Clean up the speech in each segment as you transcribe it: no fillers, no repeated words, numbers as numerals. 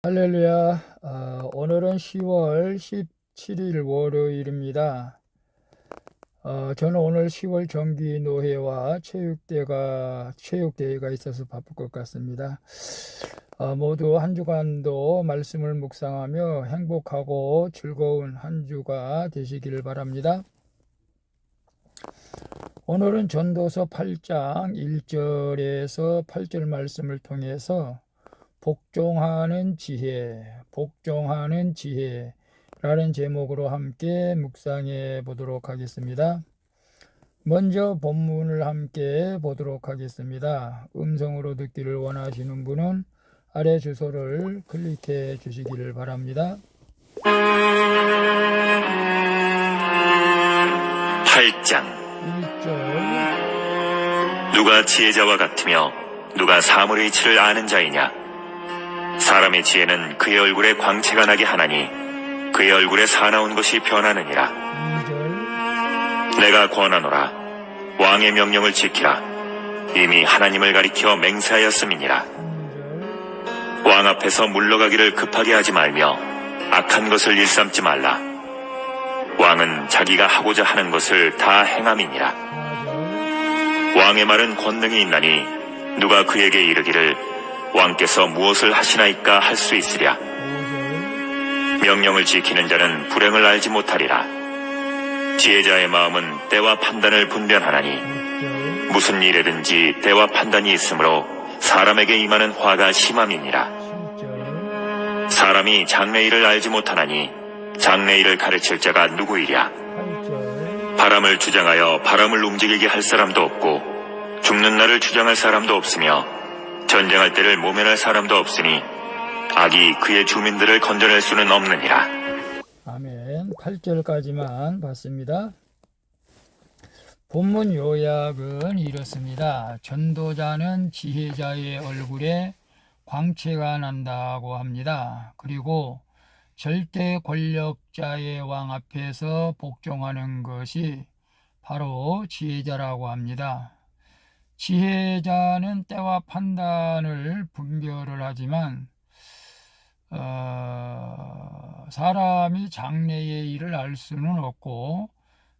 할렐루야. 오늘은 10월 17일 월요일입니다. 저는 오늘 10월 정기 노회와 체육대회가 있어서 바쁠 것 같습니다. 모두 한 주간도 말씀을 묵상하며 행복하고 즐거운 한 주가 되시기를 바랍니다. 오늘은 전도서 8장 1절에서 8절 말씀을 통해서 복종하는 지혜라는 제목으로 함께 묵상해 보도록 하겠습니다. 먼저 본문을 함께 보도록 하겠습니다. 음성으로 듣기를 원하시는 분은 아래 주소를 클릭해 주시기를 바랍니다. 8장 1절 누가 지혜자와 같으며 누가 사물의 이치를 아는 자이냐? 사람의 지혜는 그의 얼굴에 광채가 나게 하나니 그의 얼굴에 사나운 것이 변하느니라. 2절 내가 권하노라. 왕의 명령을 지키라. 이미 하나님을 가리켜 맹세하였음이니라. 3절 왕 앞에서 물러가기를 급하게 하지 말며 악한 것을 일삼지 말라. 왕은 자기가 하고자 하는 것을 다 행함이니라. 4절 왕의 말은 권능이 있나니 누가 그에게 이르기를 왕께서 무엇을 하시나이까 할 수 있으랴. 5절 명령을 지키는 자는 불행을 알지 못하리라. 지혜자의 마음은 때와 판단을 분별하나니 6절 무슨 일에든지 때와 판단이 있으므로 사람에게 임하는 화가 심함이니라. 7절 사람이 장래일을 알지 못하나니 장래일을 가르칠 자가 누구이랴. 8절 바람을 주장하여 바람을 움직이게 할 사람도 없고 죽는 날을 주장할 사람도 없으며 전쟁할 때를 모면할 사람도 없으니 악이 그의 주민들을 건져낼 수는 없느니라. 아멘. 8절까지만 봤습니다. 본문 요약은 이렇습니다. 전도자는 지혜자의 얼굴에 광채가 난다고 합니다. 그리고 절대 권력자의 왕 앞에서 복종하는 것이 바로 지혜자라고 합니다. 지혜자는 때와 판단을 분별을 하지만 사람이 장래의 일을 알 수는 없고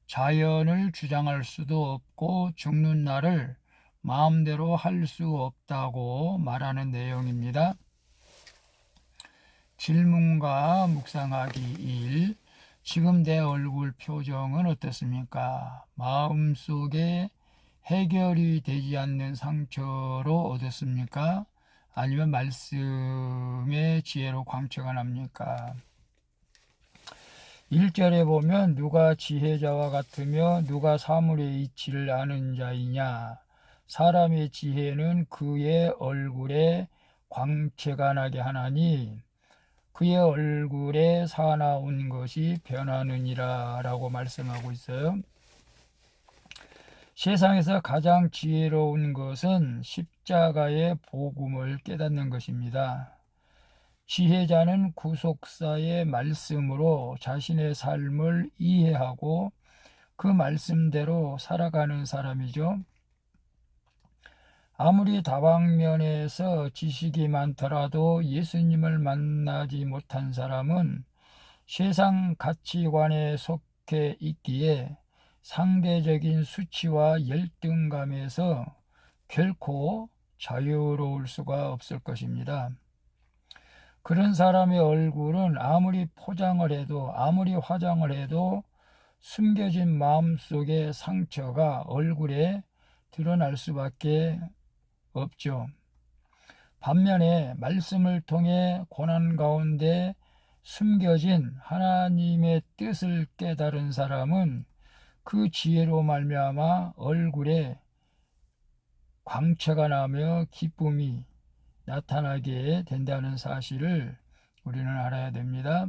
자연을 주장할 수도 없고 죽는 날을 마음대로 할 수 없다고 말하는 내용입니다. 질문과 묵상하기 1. 지금 내 얼굴 표정은 어떻습니까? 마음속에 해결이 되지 않는 상처로 얻었습니까? 아니면 말씀의 지혜로 광채가 납니까? 1절에 보면 누가 지혜자와 같으며 누가 사물의 이치를 아는 자이냐? 사람의 지혜는 그의 얼굴에 광채가 나게 하나니 그의 얼굴에 사나운 것이 변하느니라 라고 말씀하고 있어요. 세상에서 가장 지혜로운 것은 십자가의 복음을 깨닫는 것입니다. 지혜자는 구속사의 말씀으로 자신의 삶을 이해하고 그 말씀대로 살아가는 사람이죠. 아무리 다방면에서 지식이 많더라도 예수님을 만나지 못한 사람은 세상 가치관에 속해 있기에 상대적인 수치와 열등감에서 결코 자유로울 수가 없을 것입니다. 그런 사람의 얼굴은 아무리 포장을 해도 아무리 화장을 해도 숨겨진 마음속의 상처가 얼굴에 드러날 수밖에 없죠. 반면에 말씀을 통해 고난 가운데 숨겨진 하나님의 뜻을 깨달은 사람은 그 지혜로 말미암아 얼굴에 광채가 나며 기쁨이 나타나게 된다는 사실을 우리는 알아야 됩니다.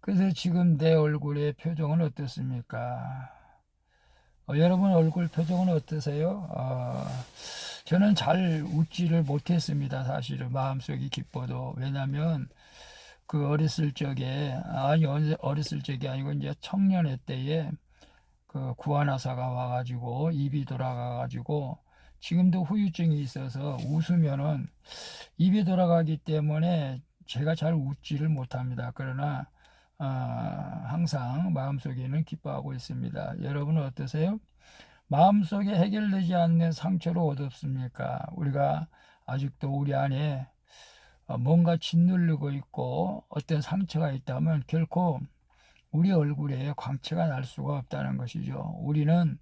그래서 지금 내 얼굴의 표정은 어떻습니까? 여러분 얼굴 표정은 어떠세요? 저는 잘 웃지를 못했습니다. 사실은 마음속이 기뻐도. 왜냐하면 그 어렸을 적에 어렸을 적이 아니고 이제 청년의 때에 그 구안하사가 와가지고 입이 돌아가가지고 지금도 후유증이 있어서 웃으면은 입이 돌아가기 때문에 제가 잘 웃지를 못합니다. 그러나 항상 마음속에는 기뻐하고 있습니다. 여러분은 어떠세요? 마음속에 해결되지 않는 상처로 어둡습니까? 우리가 아직도 우리 안에 뭔가 짓누르고 있고 어떤 상처가 있다면 결코 우리 얼굴에 광채가 날 수가 없다는 것이죠. 우리는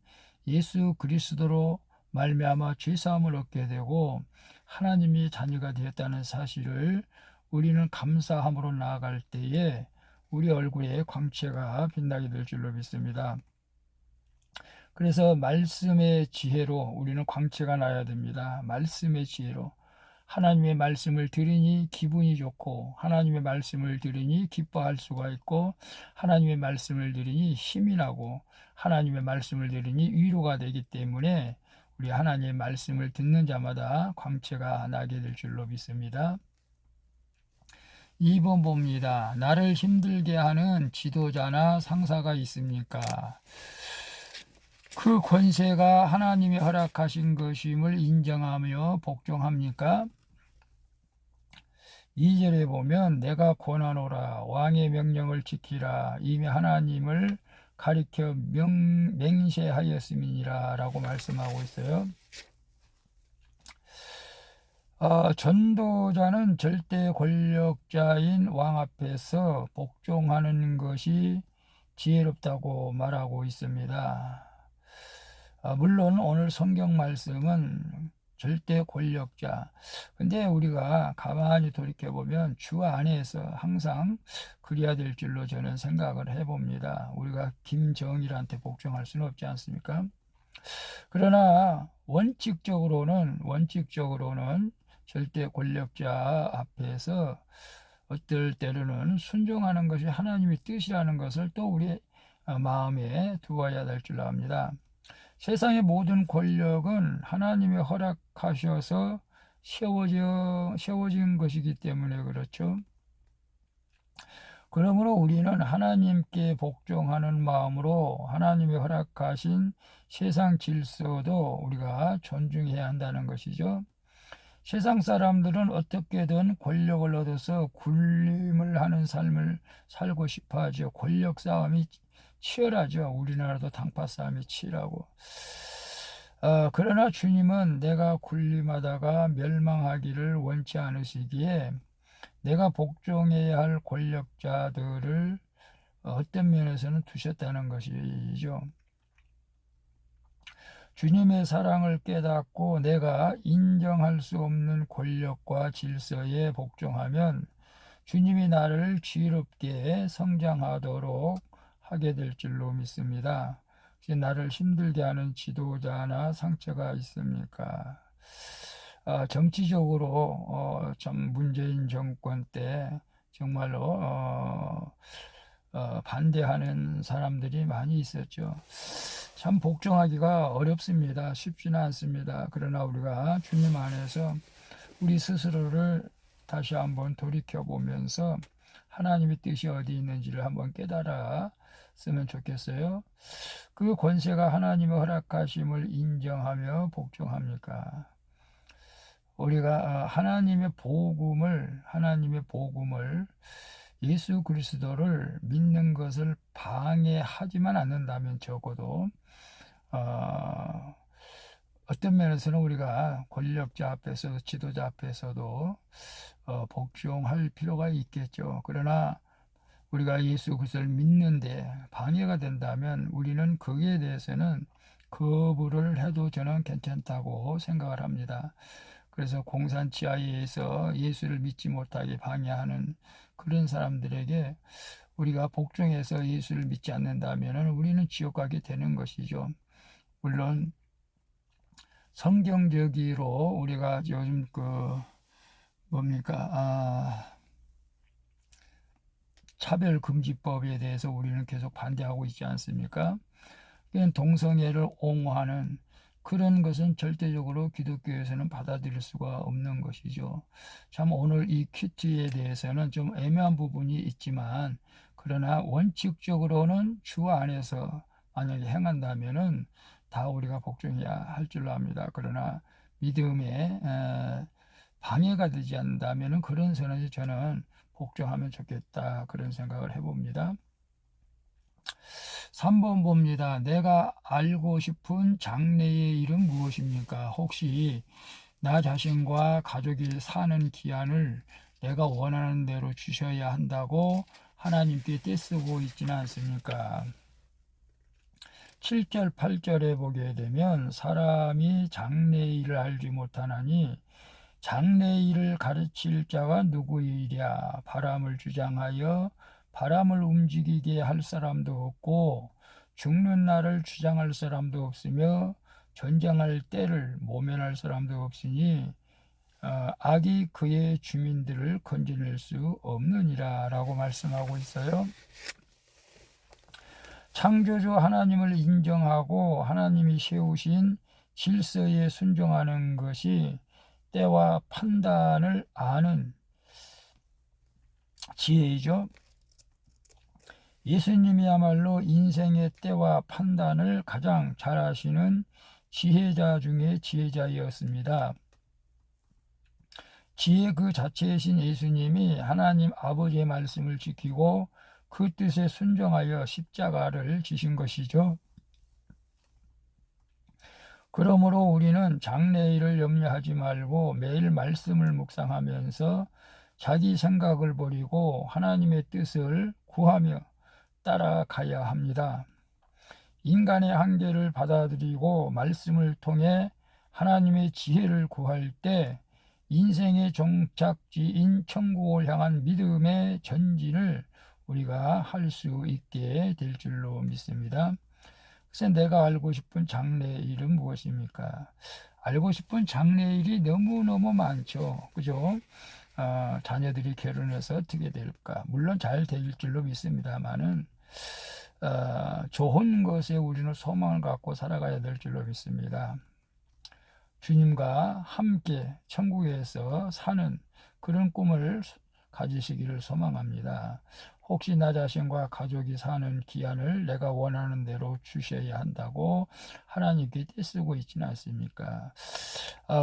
예수 그리스도로 말미암아 죄사함을 얻게 되고 하나님의 자녀가 되었다는 사실을 우리는 감사함으로 나아갈 때에 우리 얼굴에 광채가 빛나게 될 줄로 믿습니다. 그래서 말씀의 지혜로 우리는 광채가 나야 됩니다. 말씀의 지혜로. 하나님의 말씀을 들으니 기분이 좋고 하나님의 말씀을 들으니 기뻐할 수가 있고 하나님의 말씀을 들으니 힘이 나고 하나님의 말씀을 들으니 위로가 되기 때문에 우리 하나님의 말씀을 듣는 자마다 광채가 나게 될 줄로 믿습니다. 2번 봅니다. 나를 힘들게 하는 지도자나 상사가 있습니까? 그 권세가 하나님이 허락하신 것임을 인정하며 복종합니까? 2절에 보면 내가 권하노라 왕의 명령을 지키라 이미 하나님을 가리켜 맹세하였음이니라 라고 말씀하고 있어요. 전도자는 절대 권력자인 왕 앞에서 복종하는 것이 지혜롭다고 말하고 있습니다. 물론 오늘 성경 말씀은 절대 권력자. 근데 우리가 가만히 돌이켜보면 주 안에서 항상 그래야 될 줄로 저는 생각을 해봅니다. 우리가 김정일한테 복종할 수는 없지 않습니까? 그러나 원칙적으로는 절대 권력자 앞에서 어떨 때로는 순종하는 것이 하나님의 뜻이라는 것을 또 우리 마음에 두어야 될 줄 압니다. 세상의 모든 권력은 하나님이 허락하셔서 세워진 것이기 때문에 그렇죠. 그러므로 우리는 하나님께 복종하는 마음으로 하나님이 허락하신 세상 질서도 우리가 존중해야 한다는 것이죠. 세상 사람들은 어떻게든 권력을 얻어서 군림을 하는 삶을 살고 싶어 하죠. 권력 싸움이 치열하죠. 우리나라도 당파 싸움이 치열하고. 그러나 주님은 내가 군림하다가 멸망하기를 원치 않으시기에 내가 복종해야 할 권력자들을 어떤 면에서는 두셨다는 것이죠. 주님의 사랑을 깨닫고 내가 인정할 수 없는 권력과 질서에 복종하면 주님이 나를 지혜롭게 성장하도록 하게 될 줄로 믿습니다. 나를 힘들게 하는 지도자나 상처가 있습니까? 정치적으로 참 문재인 정권 때 정말로 반대하는 사람들이 많이 있었죠. 참 복종하기가 어렵습니다. 쉽지는 않습니다. 그러나 우리가 주님 안에서 우리 스스로를 다시 한번 돌이켜보면서 하나님의 뜻이 어디 있는지를 한번 깨달았으면 좋겠어요. 그 권세가 하나님의 허락하심을 인정하며 복종합니까? 우리가 하나님의 복음을 예수 그리스도를 믿는 것을 방해하지만 않는다면 적어도 어떤 면에서는 우리가 권력자 앞에서 지도자 앞에서도 복종할 필요가 있겠죠. 그러나 우리가 예수 그리스도를 믿는데 방해가 된다면 우리는 거기에 대해서는 거부를 해도 저는 괜찮다고 생각을 합니다. 그래서 공산 지하에서 예수를 믿지 못하게 방해하는 그런 사람들에게 우리가 복종해서 예수를 믿지 않는다면 우리는 지옥 가게 되는 것이죠. 물론 성경적으로 우리가 요즘 차별금지법에 대해서 우리는 계속 반대하고 있지 않습니까? 동성애를 옹호하는 그런 것은 절대적으로 기독교에서는 받아들일 수가 없는 것이죠. 참 오늘 이 퀴즈에 대해서는 좀 애매한 부분이 있지만 그러나 원칙적으로는 주 안에서 만약에 행한다면은 다 우리가 복종해야 할 줄로 압니다. 그러나 믿음에 방해가 되지 않는다면 그런 선에서 저는 복종하면 좋겠다, 그런 생각을 해봅니다. 3번 봅니다. 내가 알고 싶은 장래의 일은 무엇입니까? 혹시 나 자신과 가족이 사는 기한을 내가 원하는 대로 주셔야 한다고 하나님께 떼쓰고 있지는 않습니까? 7절, 8절에 보게 되면 사람이 장래의 일을 알지 못하나니 장래의 일을 가르칠 자가 누구이랴. 바람을 주장하여 바람을 움직이게 할 사람도 없고 죽는 날을 주장할 사람도 없으며 전쟁할 때를 모면할 사람도 없으니 악이 그의 주민들을 건져낼 수 없느니라 라고 말씀하고 있어요. 창조주 하나님을 인정하고 하나님이 세우신 질서에 순종하는 것이 때와 판단을 아는 지혜이죠. 예수님이야말로 인생의 때와 판단을 가장 잘 아시는 지혜자 중에 지혜자였습니다. 지혜 그 자체이신 예수님이 하나님 아버지의 말씀을 지키고 그 뜻에 순종하여 십자가를 지신 것이죠. 그러므로 우리는 장래일을 염려하지 말고 매일 말씀을 묵상하면서 자기 생각을 버리고 하나님의 뜻을 구하며 따라가야 합니다. 인간의 한계를 받아들이고 말씀을 통해 하나님의 지혜를 구할 때 인생의 종착지인 천국을 향한 믿음의 전진을 우리가 할 수 있게 될 줄로 믿습니다. 그래서 내가 알고 싶은 장래일은 무엇입니까? 알고 싶은 장래일이 너무너무 많죠. 그죠? 자녀들이 결혼해서 어떻게 될까? 물론 잘 될 줄로 믿습니다만은 좋은 것에 우리는 소망을 갖고 살아가야 될 줄로 믿습니다. 주님과 함께 천국에서 사는 그런 꿈을 가지시기를 소망합니다. 혹시 나 자신과 가족이 사는 기한을 내가 원하는 대로 주셔야 한다고 하나님께 떼쓰고 있지는 않습니까?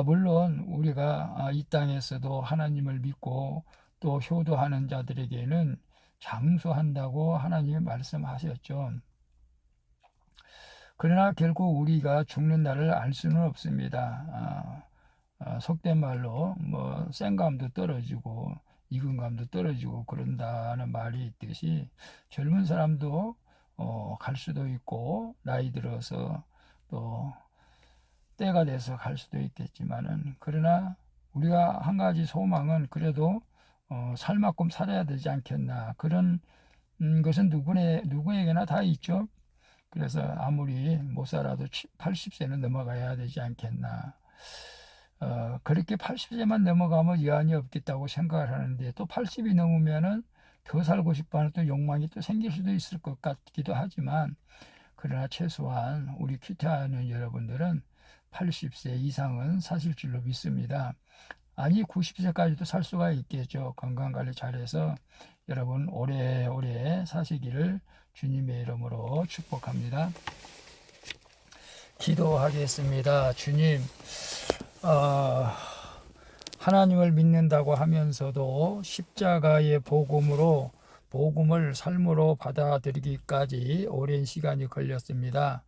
물론 우리가 이 땅에서도 하나님을 믿고 또 효도하는 자들에게는 장수한다고 하나님이 말씀하셨죠. 그러나 결국 우리가 죽는 날을 알 수는 없습니다. 속된 말로 뭐 생감도 떨어지고 익은감도 떨어지고 그런다는 말이 있듯이 젊은 사람도 갈 수도 있고 나이 들어서 또 때가 돼서 갈 수도 있겠지만은, 그러나 우리가 한 가지 소망은 그래도 살만큼 살아야 되지 않겠나, 그런 것은 누구에게나 다 있죠. 그래서 아무리 못 살아도 80세는 넘어가야 되지 않겠나. 그렇게 80세만 넘어가면 여한이 없겠다고 생각을 하는데 또 80이 넘으면은 더 살고 싶어하는 또 욕망이 또 생길 수도 있을 것 같기도 하지만, 그러나 최소한 우리 큐티하는 여러분들은 80세 이상은 사실 줄로 믿습니다. 아니 90세까지도 살 수가 있겠죠. 건강관리 잘해서 여러분 오래오래 사시기를 주님의 이름으로 축복합니다. 기도하겠습니다. 주님, 하나님을 믿는다고 하면서도 십자가의 복음을 삶으로 받아들이기까지 오랜 시간이 걸렸습니다.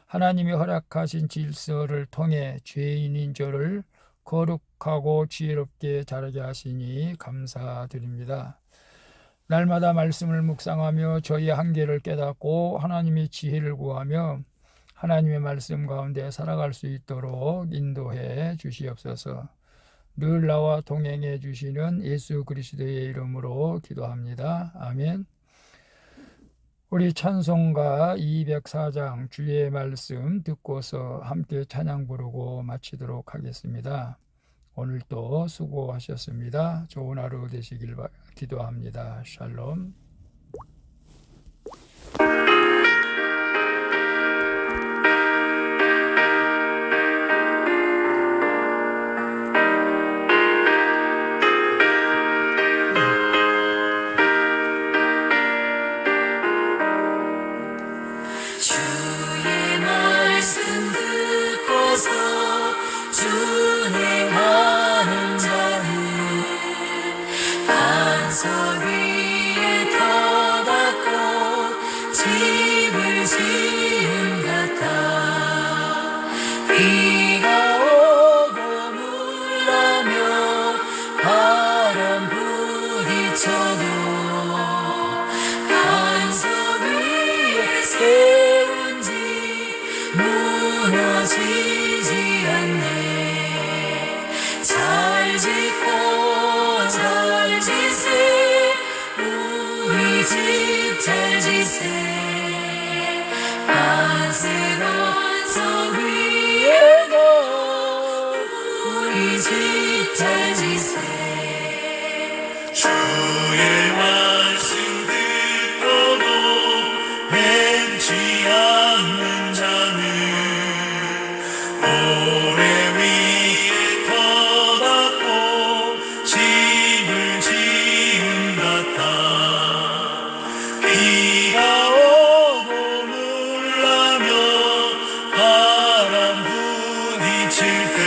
하나님이 허락하신 질서를 통해 죄인인 저를 거룩하고 지혜롭게 자라게 하시니 감사드립니다. 날마다 말씀을 묵상하며 저희의 한계를 깨닫고 하나님의 지혜를 구하며 하나님의 말씀 가운데 살아갈 수 있도록 인도해 주시옵소서. 늘 나와 동행해 주시는 예수 그리스도의 이름으로 기도합니다. 아멘. 우리 찬송가 204장 주의 말씀 듣고서 함께 찬양 부르고 마치도록 하겠습니다. 오늘도 수고하셨습니다. 좋은 하루 되시길 기도합니다. 샬롬. 주의 말씀 반석 위에 터닫고 집을 지은 같아 비가 오고 물나며 바람 부딪혀도 반석 위에 세운 집 무너지지 않네 잘 짓고 잘 지세 우리 집 잘 지세 반석 위에도 우리 집 잘 지세 주의 말씀 듣고도 뱀치 않는 자는 모래 위에 터닫고 집을 지은 같아 비가 오고 물나며 바람 부딪힐 때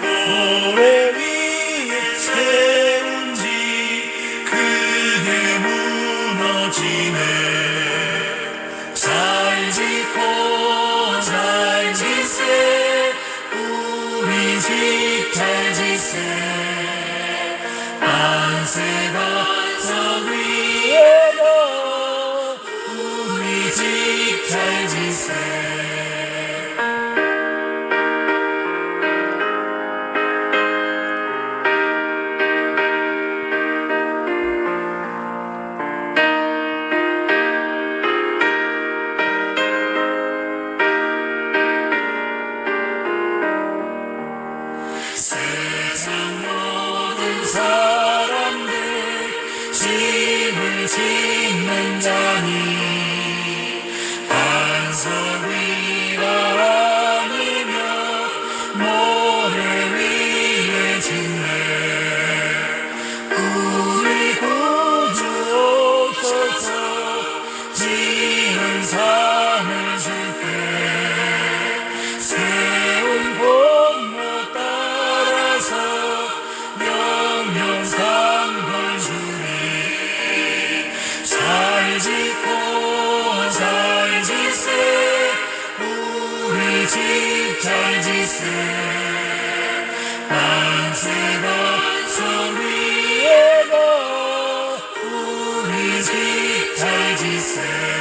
모래 위에 세운 집 그게 무너지네 잘 짓고 잘 지세 우리 집 잘 지세 반석 위에도 우리 집 잘 지세 세상 모든 사람들 집을 짓는 자니 반석 위가 아니며 모래 위에 짓네 우리 구주 오셔서 지은 산을 줄게 세운 본모 따라서 영영상걸 주리 잘 짓고 잘 지세 우리 집 잘 지세 반석 위에도 우리 집 잘 지세